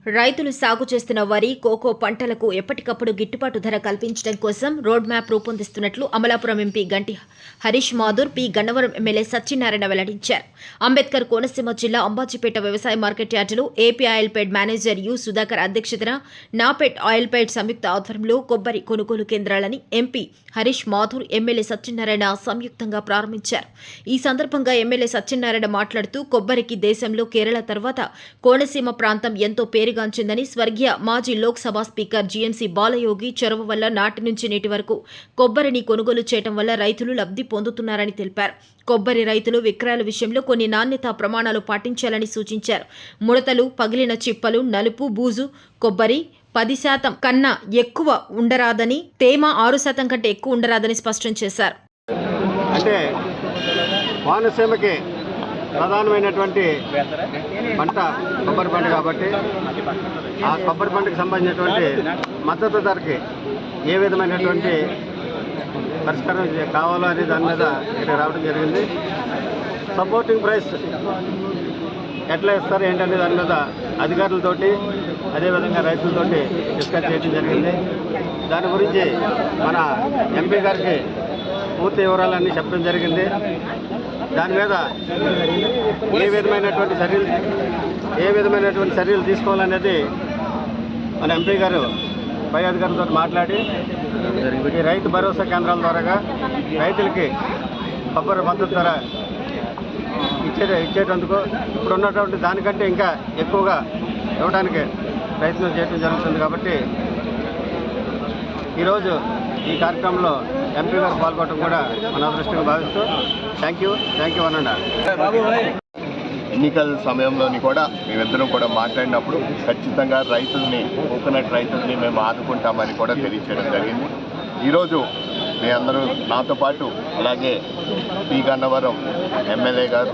రైతులు సాగు చేస్తున్న వరి, కోకో పంటలకు ఎప్పటికప్పుడు గిట్టుబాటు ధర కల్పించడం కోసం రోడ్ మ్యాప్ రూపొందిస్తున్నట్లు అమలాపురం ఎంపీ గంటి హరీష్ మాథూర్, పి గన్నవరం ఎమ్మెల్యే సత్యనారాయణ వెల్లడించారు. అంబేద్కర్ కోనసీమ జిల్లా అంబాజీపేట వ్యవసాయ మార్కెట్ యార్డులో ఏపీ ఆయిల్పేట్ మేనేజర్ యు సుధాకర్ అధ్యక్షతన నాపెట్ ఆయిల్పేట్ సంయుక్త ఆధ్వర్యంలో కొబ్బరి కొనుగోలు కేంద్రాలని ఎంపీ హరీష్ మాథూర్, ఎమ్మెల్యే సత్యనారాయణ సంయుక్తంగా ప్రారంభించారు. ఈ సందర్భంగా ఎమ్మెల్యే సత్యనారాయణ మాట్లాడుతూ కొబ్బరికి దేశంలో కేరళ తర్వాత కోనసీమ ప్రాంతం ఎంతో పేరుగాంచిందని, స్వర్గీయ మాజీ లోక్సభ స్పీకర్ జీఎంసీ బాలయోగి చొరవ వల్ల నాటి నుంచి నేటి వరకు కొబ్బరిని కొనుగోలు చేయడం వల్ల రైతులు లబ్ధి పొందుతున్నారని తెలిపారు. కొబ్బరి రైతులు విక్రయాల విషయంలో కొన్ని నాణ్యతా ప్రమాణాలు పాటించాలని సూచించారు. ముడతలు, పగిలిన చిప్పలు, నలుపు, బూజు కొబ్బరి 10% కన్నా ఎక్కువ ఉండరాదని, తేమ 6% కంటే ఎక్కువ ఉండరాదని స్పష్టం చేశారు. అంటే కోనసీమకి ప్రధానమైనటువంటి పంట కొబ్బరి పంట కాబట్టి ఆ కొబ్బరి పంటకు సంబంధించినటువంటి మద్దతు ధరకి ఏ విధమైనటువంటి పరిష్కారం కావాలో అనే దాని మీద ఇక్కడ రావడం జరిగింది. సపోర్టింగ్ ప్రైస్ ఎట్లా ఇస్తారు ఏంటనే దాని మీద అధికారులతోటి అదేవిధంగా రైతులతోటి డిస్కస్ చేయడం జరిగింది. దాని గురించి మన ఎంపీ గారికి పూర్తి వివరాలన్నీ చెప్పడం జరిగింది. దాని మీద ఏ విధమైనటువంటి చర్యలు తీసుకోవాలనేది మన ఎంపీ గారు పై అధికారులతో మాట్లాడి ఈ రైతు భరోసా కేంద్రాల ద్వారాగా రైతులకి కొబ్బరి మద్దతు ధర ఇచ్చేటందుకు ఇప్పుడు ఉన్నటువంటి దానికంటే ఇంకా ఎక్కువగా ఇవ్వడానికి ప్రయత్నం చేయడం జరుగుతుంది. కాబట్టి ఈరోజు ఈ కార్యక్రమంలో ఎంపీ గారు పాల్గొనడం కూడా మన అదృష్టంగా భావిస్తూ థ్యాంక్ యూ అనండి. ఎన్నికల సమయంలోని కూడా మేమిద్దరం కూడా మాట్లాడినప్పుడు ఖచ్చితంగా కోకోనట్ రైతుల్ని మేము ఆదుకుంటామని కూడా తెలియచేయడం జరిగింది. ఈరోజు మీ అందరూ నాతో పాటు అలాగే పి గన్నవరం ఎమ్మెల్యే గారు